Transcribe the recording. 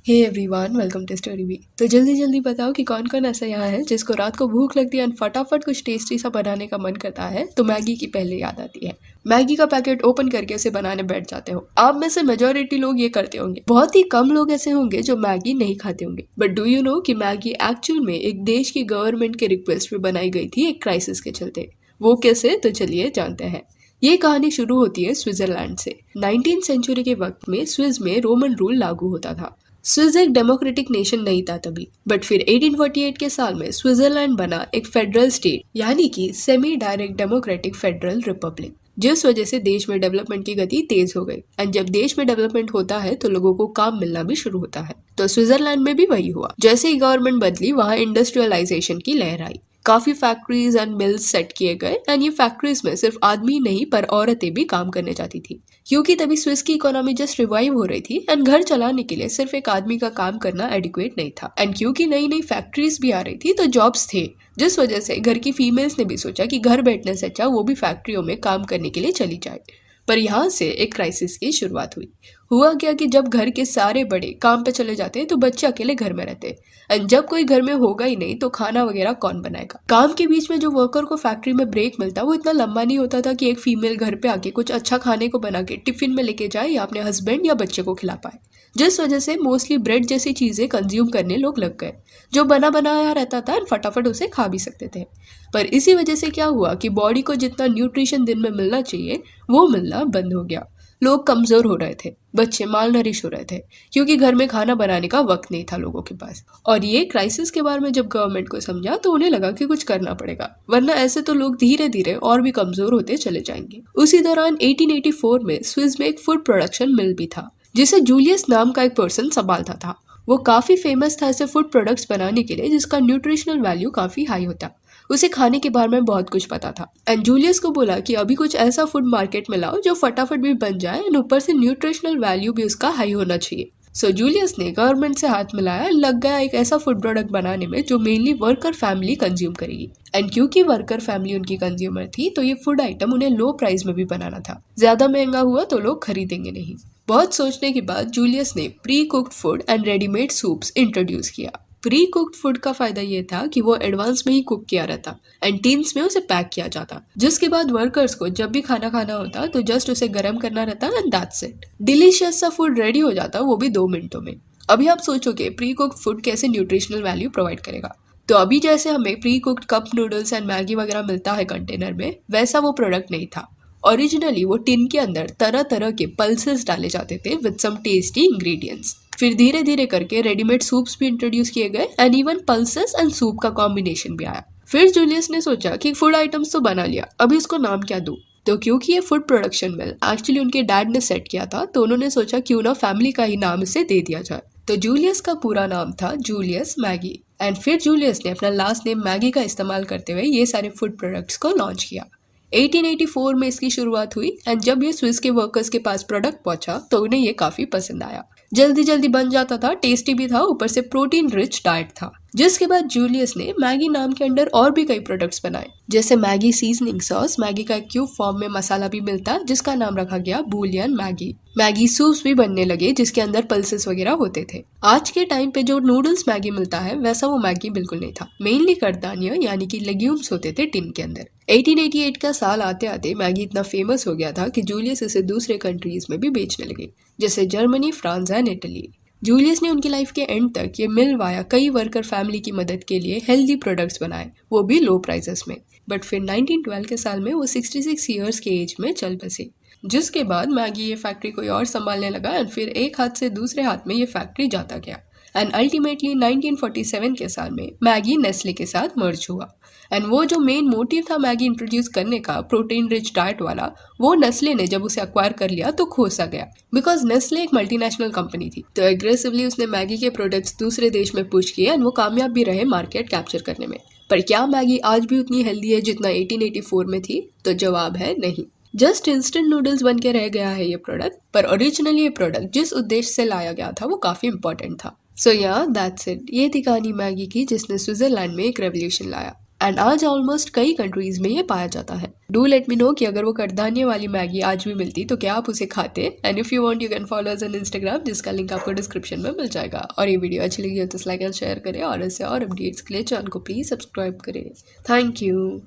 Hey everyone, welcome to story B. तो जल्दी जल्दी बताओ कि कौन कौन ऐसा यहाँ है जिसको रात को भूख लगती है और फटाफट कुछ टेस्टी सा बनाने का मन करता है तो मैगी की पहले याद आती है। मैगी का पैकेट ओपन करके उसे बनाने बैठ जाते हो। आप में से मेजोरिटी लोग ये करते होंगे। बहुत ही कम लोग ऐसे होंगे जो मैगी नहीं खाते होंगे। बट डू यू नो कि मैगी एक्चुअल में एक देश की गवर्नमेंट के रिक्वेस्ट पे बनाई गई थी एक क्राइसिस के चलते। वो कैसे, तो चलिए जानते हैं। ये कहानी शुरू होती है स्विट्जरलैंड से। 19th सेंचुरी के वक्त में स्विस में रोमन रूल लागू होता था। स्विस एक डेमोक्रेटिक नेशन नहीं था तभी, बट फिर 1848 के साल में स्विट्जरलैंड बना एक फेडरल स्टेट, यानी कि semi direct democratic federal Republic, जिस वजह से देश में डेवलपमेंट की गति तेज हो गई। एंड जब देश में डेवलपमेंट होता है तो लोगों को काम मिलना भी शुरू होता है। तो स्विट्जरलैंड में भी वही हुआ। जैसे ही गवर्नमेंट बदली, वहाँ इंडस्ट्रियलाइजेशन की लहर आई। काफी फैक्ट्रीज एंड मिल्स सेट किए गए। एंड ये फैक्ट्रीज में सिर्फ आदमी नहीं पर औरतें भी काम करने जाती थी, क्योंकि तभी स्विस की इकोनॉमी जस्ट रिवाइव हो रही थी एंड घर चलाने के लिए सिर्फ एक आदमी का काम करना एडिक्वेट नहीं था। एंड क्योंकि नई नई फैक्ट्रीज भी आ रही थी तो जॉब्स थे, जिस वजह से घर की फीमेल्स ने भी सोचा कि घर बैठने से अच्छा वो भी फैक्ट्रियों में काम करने के लिए चली जाए। पर यहाँ से एक क्राइसिस की शुरुआत हुई। हुआ क्या कि जब घर के सारे बड़े काम पे चले जाते हैं तो बच्चे अकेले घर में रहते हैं। एंड जब कोई घर में होगा ही नहीं तो खाना वगैरह कौन बनाएगा। काम के बीच में जो वर्कर को फैक्ट्री में ब्रेक मिलता वो इतना लंबा नहीं होता था कि एक फीमेल घर पे आके कुछ अच्छा खाने को बना के टिफिन में लेके जाए या अपने हस्बैंड या बच्चे को खिला पाए। जिस वजह से मोस्टली ब्रेड जैसी चीजें कंज्यूम करने लोग लग गए, जो बना बनाया रहता था और फटाफट उसे खा भी सकते थे। पर इसी वजह से क्या हुआ कि बॉडी को जितना न्यूट्रिशन दिन में मिलना चाहिए वो मिलना बंद हो गया। लोग कमजोर हो रहे थे, बच्चे माल नरिश हो रहे थे, क्योंकि घर में खाना बनाने का वक्त नहीं था लोगों के पास। और ये क्राइसिस के बारे में जब गवर्नमेंट को समझा तो उन्हें लगा कि कुछ करना पड़ेगा, वरना ऐसे तो लोग धीरे धीरे और भी कमजोर होते चले जाएंगे। उसी दौरान 1884 में स्विस में एक फूड प्रोडक्शन मिल भी था, जिसे जूलियस नाम का एक पर्सन संभालता था। वो काफी फेमस था ऐसे फूड प्रोडक्ट्स बनाने के लिए जिसका न्यूट्रिशनल वैल्यू काफी हाई होता। उसे खाने के बारे में बहुत कुछ पता था। एंड जूलियस को बोला कि अभी कुछ ऐसा फूड मार्केट में लाओ जो फटाफट भी बन जाए एंड ऊपर से न्यूट्रिशनल वैल्यू भी उसका हाई होना चाहिए। सो जूलियस ने गवर्नमेंट से हाथ मिलाया, लग गया एक ऐसा फूड प्रोडक्ट बनाने में जो मेनली वर्कर फैमिली कंज्यूम करेगी। एंड क्योंकि वर्कर फैमिली उनकी कंज्यूमर थी तो ये फूड आइटम उन्हें लो प्राइस में भी बनाना था। ज्यादा महंगा हुआ तो लोग खरीदेंगे नहीं। बहुत सोचने के बाद जूलियस ने pre cooked food and readymade soups introduce किया। प्री कुक्ड फूड का फायदा ये था कि वो एडवांस में ही कुक किया रहता एंड टीन्स में उसे पैक किया जाता, जिसके बाद वर्कर्स को जब भी खाना खाना होता तो जस्ट उसे गर्म करना रहता एंड दैट्स इट। डिलीशियस सा फूड रेडी हो जाता, वो भी 2 मिनटों में। अभी आप सोचोगे प्री कुक्ड फूड कैसे न्यूट्रिशनल वैल्यू प्रोवाइड करेगा। तो अभी जैसे हमें pre cooked cup noodles and Maggi वगैरह मिलता है कंटेनर में, वैसा वो प्रोडक्ट नहीं था। ओरिजिनली वो टिन के अंदर तरह तरह के पल्सेस डाले जाते थे विद सम टेस्टी इंग्रेडिएंट्स। फिर धीरे धीरे करके रेडीमेड सूप्स भी इंट्रोड्यूस किए गए and even pulses and soup का कॉम्बिनेशन भी आया। फिर जूलियस ने सोचा कि फूड आइटम्स तो बना लिया, अभी इसको नाम क्या दूं। तो क्योंकि ये फूड प्रोडक्शन मिल एक्चुअली उनके डैड ने सेट किया था तो उन्होंने सोचा क्यों ना फैमिली का ही नाम इसे दे दिया जाए। तो जूलियस का पूरा नाम था जूलियस मैगी। एंड फिर जूलियस ने अपना लास्ट नेम मैगी का इस्तेमाल करते हुए ये सारे फूड प्रोडक्ट्स को लॉन्च किया। 1884 में इसकी शुरुआत हुई एंड जब ये स्विस के वर्कर्स के पास प्रोडक्ट पहुंचा तो उन्हें ये काफी पसंद आया। जल्दी जल्दी बन जाता था, टेस्टी भी था, ऊपर से प्रोटीन रिच डाइट था। जिसके बाद जूलियस ने मैगी नाम के अंडर और भी कई प्रोडक्ट्स बनाए, जैसे मैगी सीजनिंग सॉस। मैगी का एक क्यूब फॉर्म में मसाला भी मिलता जिसका नाम रखा गया बूलियन मैगी। मैगी सूप्स भी बनने लगे जिसके अंदर पल्सेस वगैरह होते थे। आज के टाइम पे जो नूडल्स मैगी मिलता है वैसा वो मैगी बिल्कुल नहीं था। मेनली कड़दानियां यानी कि लेग्यूम्स होते थे टिन के अंदर। 1888 का साल आते आते मैगी इतना फेमस हो गया था कि जूलियस इसे दूसरे कंट्रीज में भी बेचने लगे, जैसे Germany, France and Italy. Julius ने उनकी लाइफ के एंड तक ये मिल वाया कई वर्कर फैमिली की मदद के लिए हेल्दी प्रोडक्ट्स बनाए, वो भी लो प्राइसेस में। बट फिर 1912 के साल में वो 66 ईयर्स के एज में चल बसे, जिसके बाद मैगी ये फैक्ट्री कोई और संभालने लगा एंड फिर एक हाथ से दूसरे हाथ में ये फैक्ट्री जाता गया। एंड अल्टीमेटली 1947 के साल में मैगी नेस्ले के साथ मर्ज हुआ। एंड वो जो मेन मोटिव था मैगी इंट्रोड्यूस करने का, प्रोटीन रिच डाइट वाला, वो नेस्ले ने जब उसे अक्वायर कर लिया तो खोसा गया। बिकॉज नेस्ले एक मल्टीनेशनल कंपनी थी तो एग्रेसिवली उसने मैगी के प्रोडक्ट्स दूसरे देश में पुश किए एंड वो कामयाब भी रहे मार्केट कैप्चर करने में। पर क्या मैगी आज भी उतनी हेल्दी है जितना 1884 में थी? तो जवाब है नहीं। जस्ट इंस्टेंट नूडल्स बन के रह गया है ये प्रोडक्ट, पर ओरिजिनली ये प्रोडक्ट जिस उद्देश्य से लाया गया था वो काफी इंपॉर्टेंट था। सो या दैट्स इट। ये थी कहानी मैगी की जिसने स्विट्जरलैंड में एक रेवोल्यूशन लाया। एंड आज ऑलमोस्ट कई कंट्रीज में ये पाया जाता है। डू लेट मी नो कि अगर वो कड़धान्य वाली मैगी आज भी मिलती तो क्या आप उसे खाते। And if you want you can follow us on Instagram, जिसका लिंक आपको डिस्क्रिप्शन में मिल जाएगा। और ये वीडियो अच्छी लगी हो तो लाइक एंड शेयर करें और इससे और अपडेट्स के लिए चैनल को प्लीज सब्सक्राइब करें। Thank you.